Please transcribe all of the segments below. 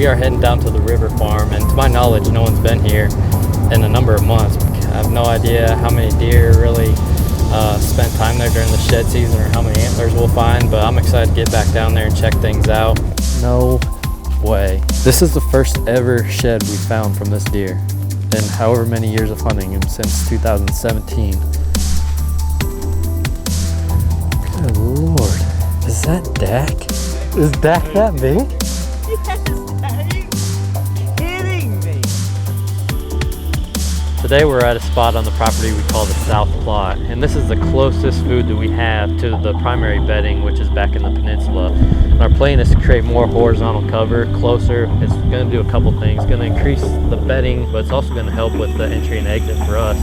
we are heading down to the river farm, and to my knowledge, no one's been here in a number of months. I have no idea how many deer really spent time there during the shed season or how many antlers we'll find, but I'm excited to get back down there and check things out. No way. This is the first ever shed we found from this deer in however many years of hunting him since 2017. Good Lord. Is that Dak? Is Dak that big? Today we're at a spot on the property we call the South Plot, and this is the closest food that we have to the primary bedding, which is back in the peninsula. And our plan is to create more horizontal cover closer. It's going to do a couple things. It's going to increase the bedding, but it's also going to help with the entry and exit for us.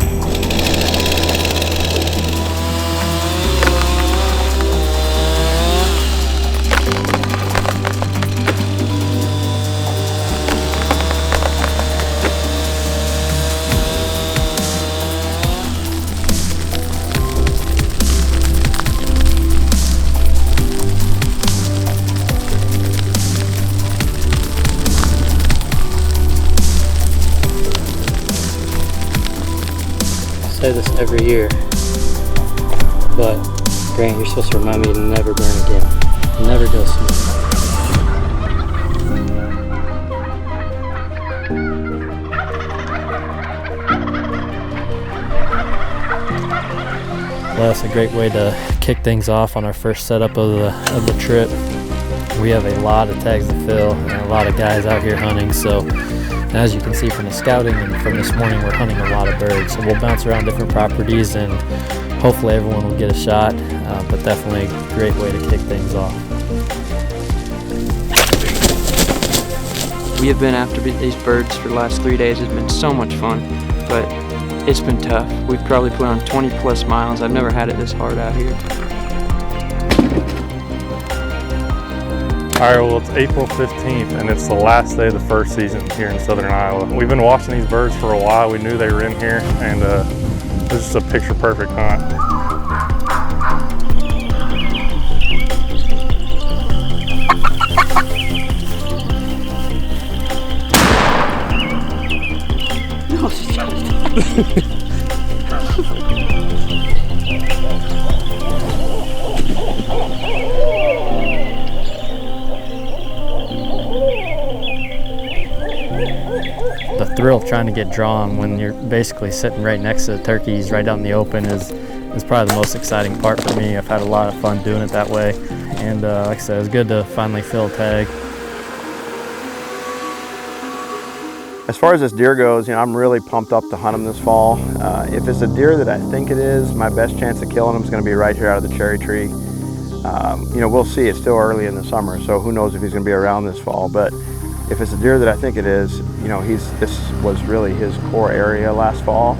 I say this every year, but Grant, you're supposed to remind me to never burn again. Never go smoke. Well, that's a great way to kick things off on our first setup of the trip. We have a lot of tags to fill and a lot of guys out here hunting, so as you can see from the scouting and from this morning, we're hunting a lot of birds. So we'll bounce around different properties and hopefully everyone will get a shot, but definitely a great way to kick things off. We have been after these birds for the last 3 days. It's been so much fun, but it's been tough. We've probably put on 20 plus miles. I've never had it this hard out here. All right, well, it's April 15th, and it's the last day of the first season here in southern Iowa. We've been watching these birds for a while. We knew they were in here, and it was just a picture-perfect hunt. No, shut it. The thrill of trying to get drawn when you're basically sitting right next to the turkeys right out in the open is probably the most exciting part for me. I've had a lot of fun doing it that way, and like I said, it's good to finally fill a tag. As far as this deer goes, I'm really pumped up to hunt him this fall. If it's a deer that I think it is, my best chance of killing him is going to be right here out of the cherry tree. We'll see. It's still early in the summer, so who knows if he's going to be around this fall. But if it's a deer that I think it is, this was really his core area last fall,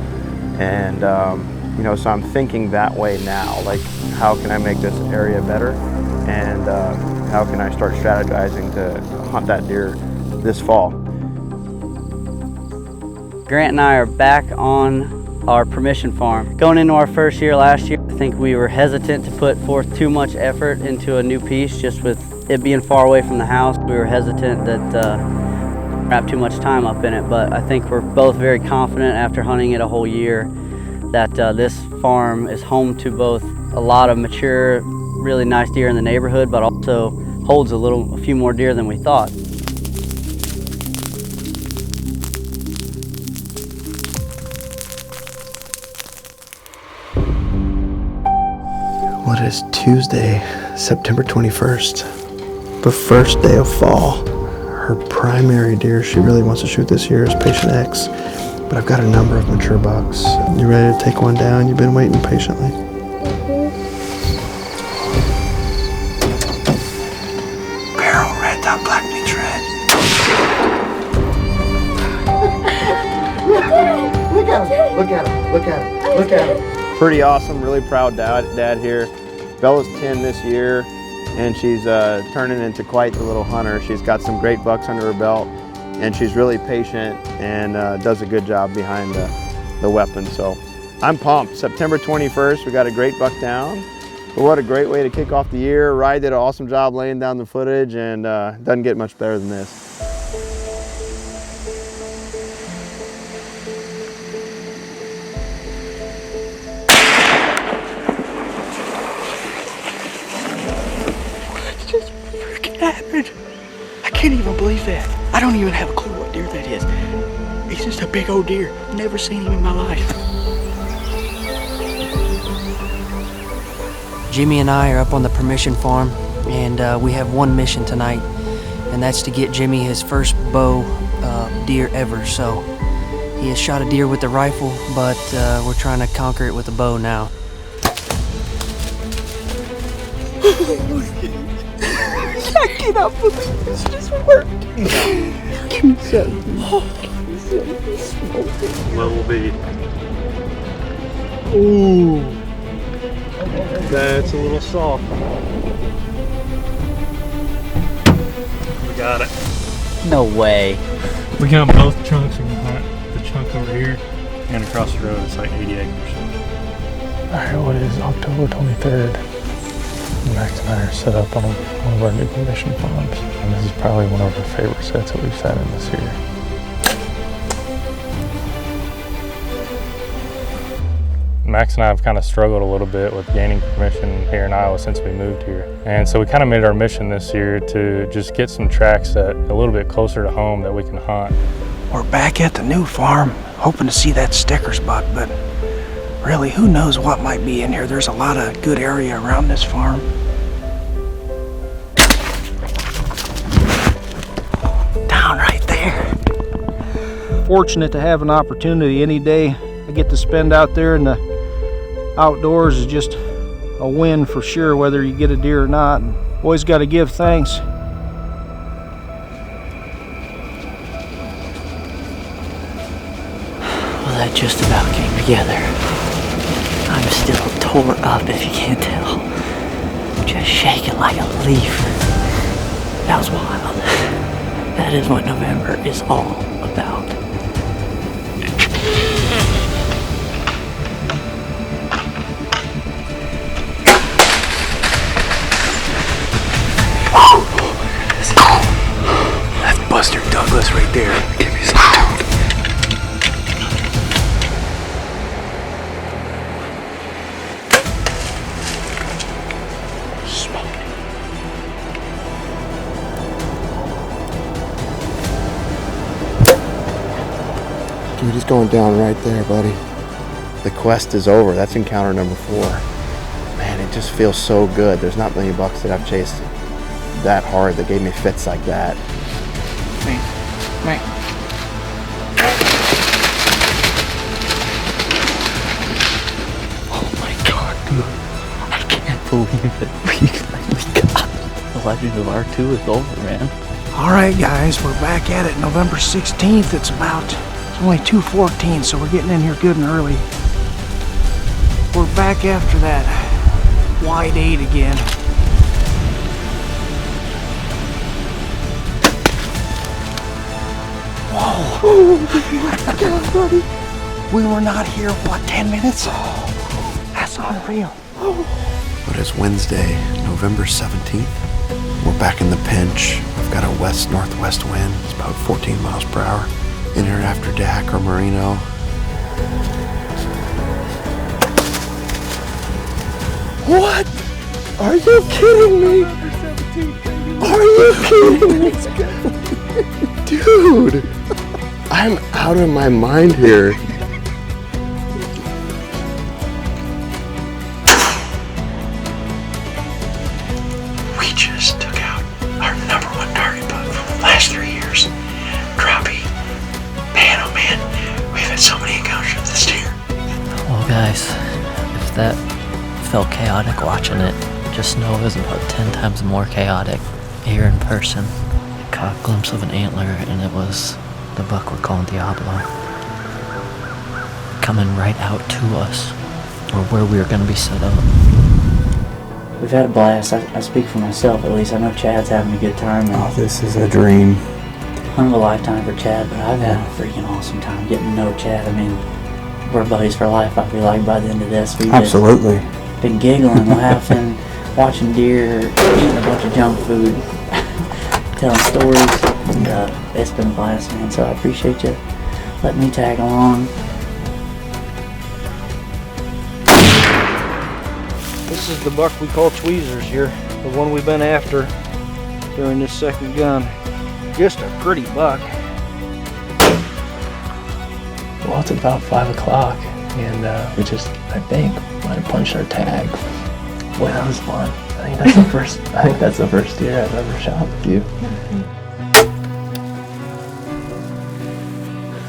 and so I'm thinking that way now. Like, how can I make this area better, and how can I start strategizing to hunt that deer this fall? Grant and I are back on our permission farm. Going into our first year last year, I think we were hesitant to put forth too much effort into a new piece, just with it being far away from the house. We were hesitant that wrap too much time up in it, but I think we're both very confident after hunting it a whole year that this farm is home to both a lot of mature, really nice deer in the neighborhood, but also holds a few more deer than we thought. What is Tuesday, September 21st, the first day of fall. Her primary deer she really wants to shoot this year is Patient X, but I've got a number of mature bucks. You ready to take one down? You've been waiting patiently. Barrel red dot black means red. Look at him, look at him, look at him, look at him. Pretty awesome, really proud dad here. Bella's 10 this year, and she's turning into quite the little hunter. She's got some great bucks under her belt, and she's really patient and does a good job behind the weapon. So I'm pumped. September 21st, we got a great buck down. But what a great way to kick off the year. Rye did an awesome job laying down the footage, and doesn't get much better than this. don't even have a clue what deer that is. He's just a big old deer. Never seen him in my life. Jimmy and I are up on the permission farm, and we have one mission tonight, and that's to get Jimmy his first bow deer ever. So he has shot a deer with the rifle, but we're trying to conquer it with a bow now. I cannot believe this just worked. Give me something. What will be? Ooh, that's a little soft. We got it. No way. We got both chunks. We can hunt the chunk over here and across the road. It's like 80 acres. All right, what is October 23rd? Max and I are set up on one of our new permission farms, and this is probably one of our favorite sets that we've sat in this year. Max and I have kind of struggled a little bit with gaining permission here in Iowa since we moved here. And so we kind of made our mission this year to just get some tracks that a little bit closer to home that we can hunt. We're back at the new farm, hoping to see that sticker spot, but really, who knows what might be in here. There's a lot of good area around this farm. Down right there. Fortunate to have an opportunity any day I get to spend out there in the outdoors is just a win for sure, whether you get a deer or not. And always got to give thanks. Well, that just about came together. I'm still tore up, if you can't tell. Just shaking like a leaf. That was wild. That is what November is all about. That's Buster Douglas right there. Give me some tune. Dude, he's going down right there, buddy. The quest is over. That's encounter number 4. Man, it just feels so good. There's not many bucks that I've chased that hard that gave me fits like that. Right. Oh my god, dude. I can't believe it. We got the Legend of R2 is over, man. All right, guys, we're back at it. November 16th. It's only 2:14, so we're getting in here good and early. We're back after that wide 8 again. Whoa! Oh my God, buddy! We were not here, what, 10 minutes? That's unreal. But it's Wednesday, November 17th. We're back in the pinch. We've got a west-northwest wind. It's about 14 miles per hour. In here after Dak or Merino. What? Are you kidding me? Are you kidding me? Dude, I'm out of my mind here. We just took out our #1 target buck from the last 3 years. Crappie. Man, oh man, we've had so many encounters with this deer. Well, guys, if that felt chaotic watching it, just know it was about 10 times more chaotic here in person. Caught a glimpse of an antler, and it was the buck we're calling Diablo. Coming right out to us, or where we were going to be set up. We've had a blast. I speak for myself, at least. I know Chad's having a good time. Oh, this is a dream. Hunt of a lifetime for Chad, but I've had a freaking awesome time getting to know Chad. I mean, we're buddies for life, I feel like, by the end of this. We've Absolutely. been giggling, laughing, watching deer, eating a bunch of junk food, telling stories, and it's been a blast, man. So I appreciate you letting me tag along. This is the buck we call Tweezers here, the one we've been after during this second gun. Just a pretty buck. Well, it's about 5 o'clock, and we just, I think, might have punched our tag. Boy, that was fun. I think that's the first deer I've ever shot with you.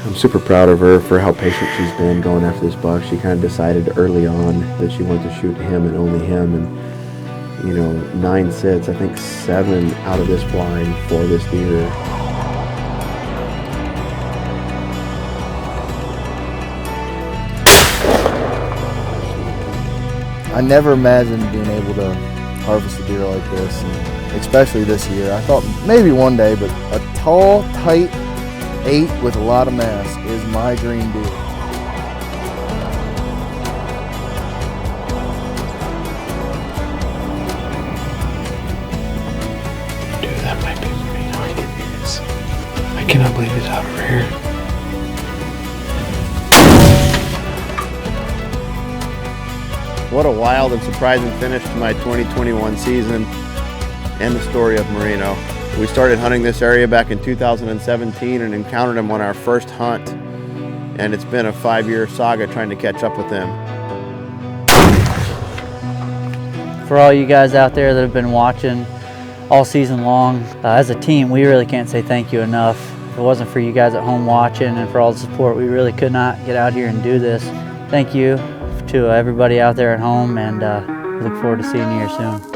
I'm super proud of her for how patient she's been going after this buck. She kind of decided early on that she wanted to shoot him and only him, and you know, 9 sits, I think 7 out of this blind for this deer. I never imagined being able to harvest a deer like this, and especially this year. I thought maybe one day, but a tall, tight 8 with a lot of mass is my dream deer. Dude, that might be me. No, it is. I cannot believe he's out over here. What a wild and surprising finish to my 2021 season and the story of Marino. We started hunting this area back in 2017 and encountered him on our first hunt, and it's been a 5-year saga trying to catch up with him. For all you guys out there that have been watching all season long, as a team, we really can't say thank you enough. If it wasn't for you guys at home watching and for all the support, we really could not get out here and do this. Thank you to everybody out there at home, and we look forward to seeing you here soon.